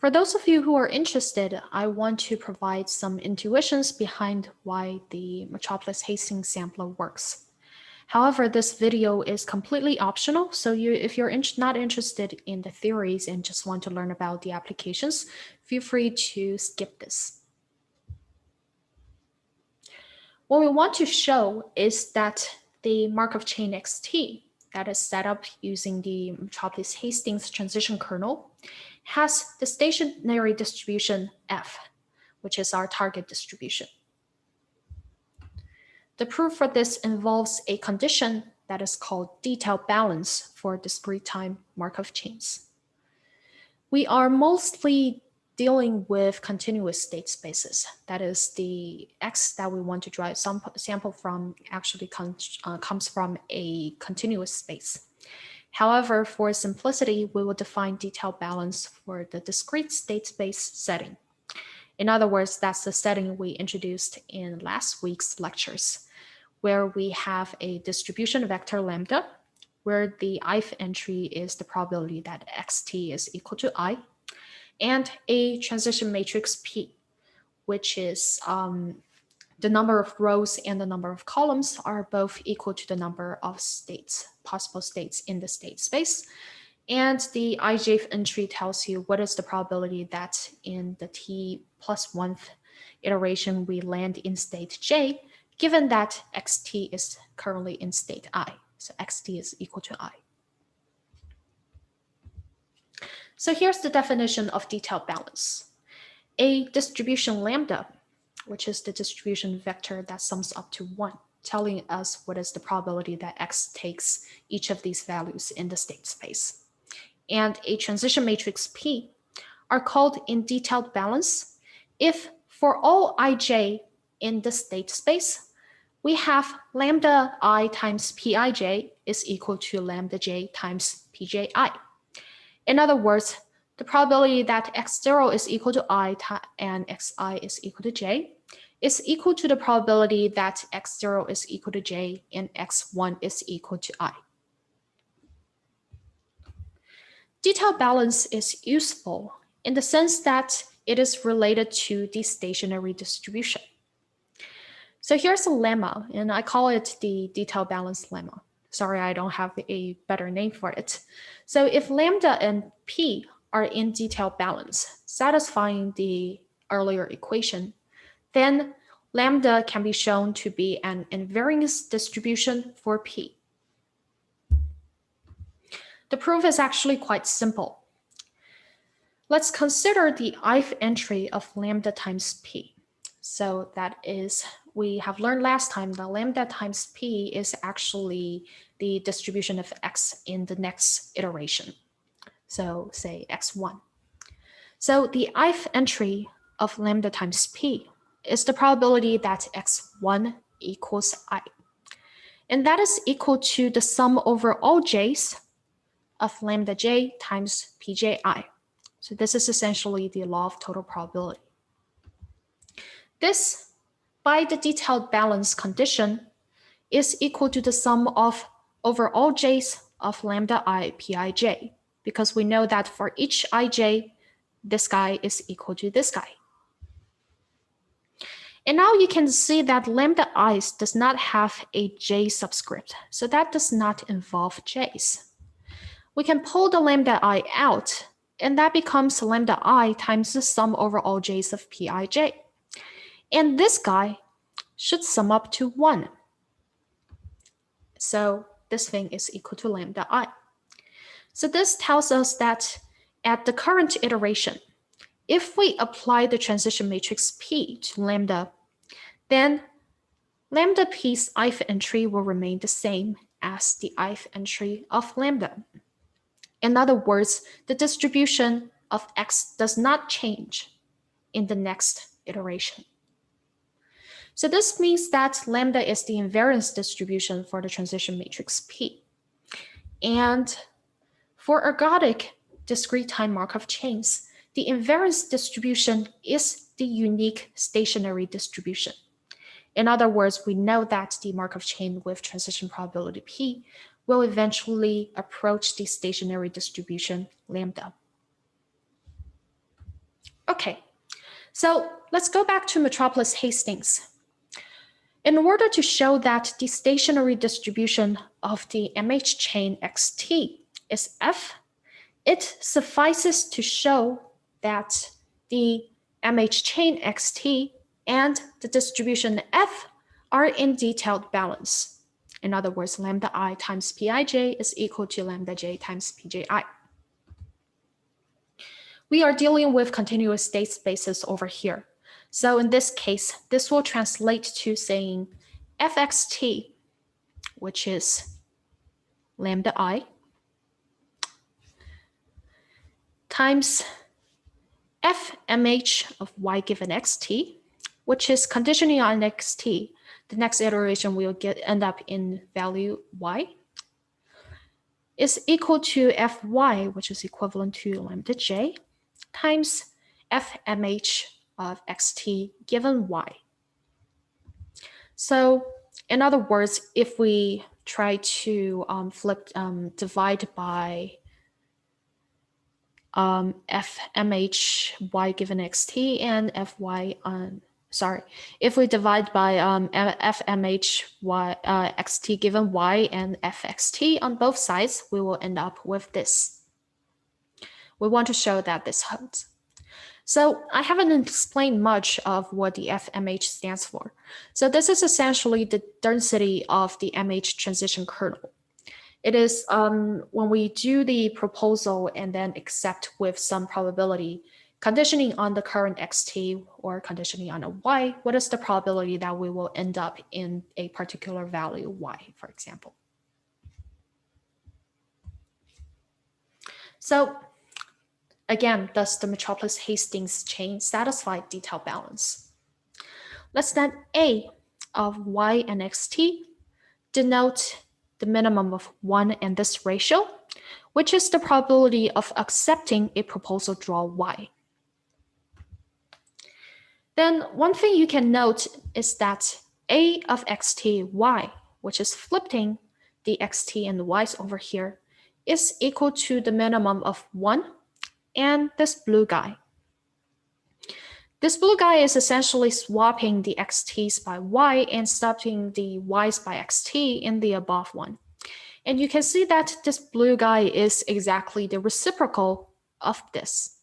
For those of you who are interested, I want to provide some intuitions behind why the Metropolis-Hastings sampler works. However, this video is completely optional, so if you're not interested in the theories and just want to learn about the applications, feel free to skip this. What we want to show is that the Markov chain XT that is set up using the Metropolis-Hastings transition kernel has the stationary distribution F, which is our target distribution. The proof for this involves a condition that is called detail balance for discrete time Markov chains. We are mostly dealing with continuous state spaces. That is, the X that we want to drive sample from actually comes from a continuous space. However, for simplicity, we will define detail balance for the discrete state space setting. In other words, that's the setting we introduced in last week's lectures, where we have a distribution vector lambda, where the ith entry is the probability that xt is equal to I, and a transition matrix P, which is the number of rows and the number of columns are both equal to the number of states, possible states in the state space. And the ijth entry tells you what is the probability that in the t+1th iteration we land in state j, given that xt is currently in state I. So xt is equal to I. So here's the definition of detail balance. A distribution lambda, which is the distribution vector that sums up to 1, telling us what is the probability that x takes each of these values in the state space, and a transition matrix P are called in detailed balance if for all ij in the state space, we have lambda I times pij is equal to lambda j times pji. In other words, the probability that x0 is equal to I and xi is equal to j is equal to the probability that x0 is equal to j and x1 is equal to I. Detail balance is useful in the sense that it is related to the stationary distribution. So here's a lemma, and I call it the detail balance lemma. Sorry, I don't have a better name for it. So if lambda and p are in detail balance, satisfying the earlier equation, then lambda can be shown to be an invariance distribution for p. The proof is actually quite simple. Let's consider the ith entry of lambda times p. So that is, we have learned last time that lambda times p is actually the distribution of x in the next iteration. So say x1. So the ith entry of lambda times p is the probability that x1 equals I. And that is equal to the sum over all j's of lambda j times pji. So this is essentially the law of total probability. This, by the detailed balance condition, is equal to the sum of over all j's of lambda I pij, because we know that for each ij, this guy is equal to this guy. And now you can see that lambda I does not have a j subscript, so that does not involve j's. We can pull the lambda I out, and that becomes lambda I times the sum over all j's of pij. And this guy should sum up to 1. So this thing is equal to lambda I. So this tells us that at the current iteration, if we apply the transition matrix P to lambda, then lambda P's ith entry will remain the same as the ith entry of lambda. In other words, the distribution of x does not change in the next iteration. So this means that lambda is the invariance distribution for the transition matrix P. And for ergodic discrete time Markov chains, the invariance distribution is the unique stationary distribution. In other words, we know that the Markov chain with transition probability P will eventually approach the stationary distribution lambda. Okay, so let's go back to Metropolis Hastings. In order to show that the stationary distribution of the MH chain XT is F, it suffices to show that the MH chain XT and the distribution F are in detailed balance. In other words, lambda I times Pij is equal to lambda j times Pji. We are dealing with continuous state spaces over here. So in this case, this will translate to saying Fxt, which is lambda I, times Fmh of y given xt, which is conditioning on xt. The next iteration will end up in value y, is equal to Fy, which is equivalent to lambda j, times Fmh of xt given y. So in other words, if we try to divide by Fmh y given xt and Fy if we divide by Fmh y xt given y and Fxt on both sides, we will end up with this. We want to show that this holds. So I haven't explained much of what the Fmh stands for. So this is essentially the density of the MH transition kernel. It is when we do the proposal and then accept with some probability, conditioning on the current xt or conditioning on a y, what is the probability that we will end up in a particular value y, for example. So again, does the Metropolis Hastings chain satisfy detail balance? Let's let A of y and xt denote the minimum of 1 in this ratio, which is the probability of accepting a proposal draw y. Then one thing you can note is that A of xt y, which is flipping the xt and the y's over here, is equal to the minimum of 1 and this blue guy. This blue guy is essentially swapping the xt's by y and swapping the y's by xt in the above one. And you can see that this blue guy is exactly the reciprocal of this.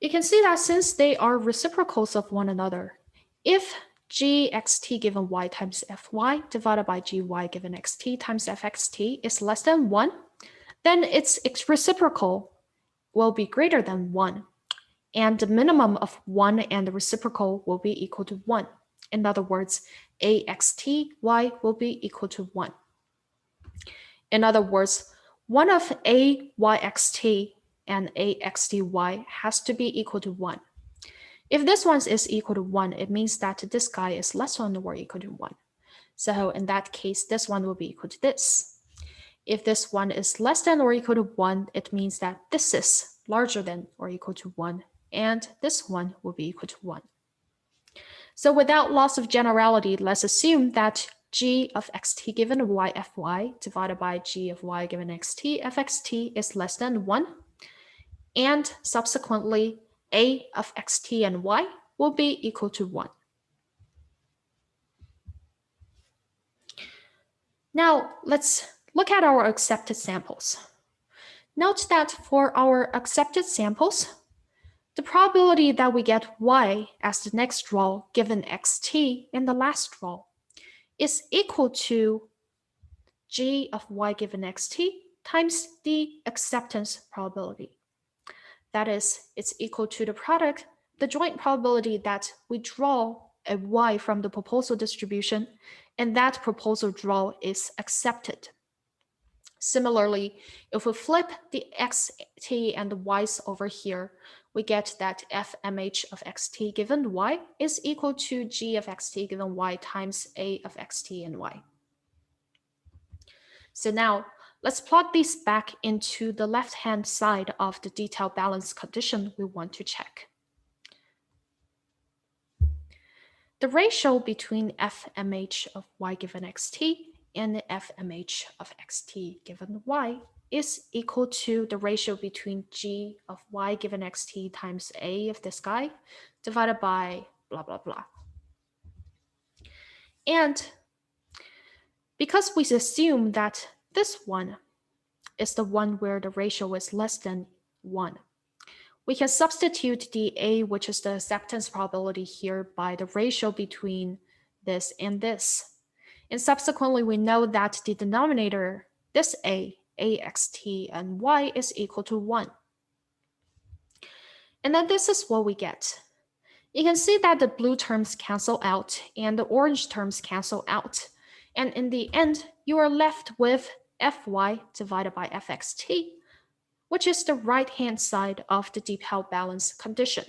You can see that since they are reciprocals of one another, if gxt given y times fy divided by gy given xt times fxt is less than 1, then its reciprocal will be greater than 1, and the minimum of 1 and the reciprocal will be equal to 1. In other words, axty will be equal to 1. In other words, one of ayxt and axty has to be equal to 1. If this one is equal to 1, it means that this guy is less than or equal to 1. So in that case, this one will be equal to this. If this one is less than or equal to 1, it means that this is larger than or equal to 1, and this one will be equal to 1. So without loss of generality, let's assume that g of xt given y fy divided by g of y given xt fxt is less than 1, and subsequently a of xt and y will be equal to 1. Now let's look at our accepted samples. Note that for our accepted samples, the probability that we get y as the next draw given xt in the last draw is equal to g of y given xt times the acceptance probability. That is, it's equal to the product, the joint probability that we draw a y from the proposal distribution, and that proposal draw is accepted. Similarly, if we flip the xt and the y's over here, we get that fmh of xt given y is equal to g of xt given y times a of xt and y. So now let's plot these back into the left-hand side of the detail balance condition we want to check. The ratio between fmh of y given xt and the fmh of xt given y is equal to the ratio between g of y given xt times a of this guy divided by blah, blah, blah. And because we assume that this one is the one where the ratio is less than 1, we can substitute the a, which is the acceptance probability here, by the ratio between this and this. And subsequently, we know that the denominator, this a, axt, and y is equal to 1. And then this is what we get. You can see that the blue terms cancel out and the orange terms cancel out. And in the end, you are left with fy divided by fxt, which is the right-hand side of the detail balance condition.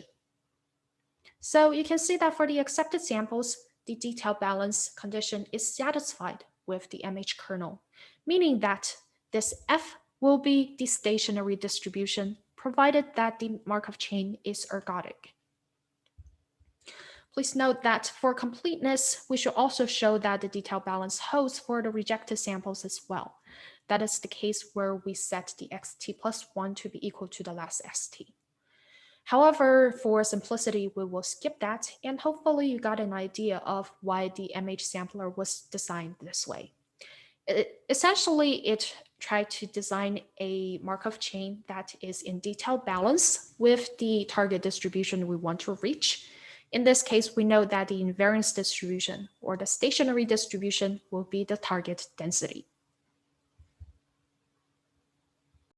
So you can see that for the accepted samples, the detail balance condition is satisfied with the MH kernel, meaning that this f will be the stationary distribution provided that the Markov chain is ergodic. Please note that for completeness, we should also show that the detail balance holds for the rejected samples as well. That is the case where we set the xt plus 1 to be equal to the last st. However, for simplicity, we will skip that, and hopefully you got an idea of why the MH sampler was designed this way. Essentially, it tried to design a Markov chain that is in detailed balance with the target distribution we want to reach. In this case, we know that the invariance distribution or the stationary distribution will be the target density.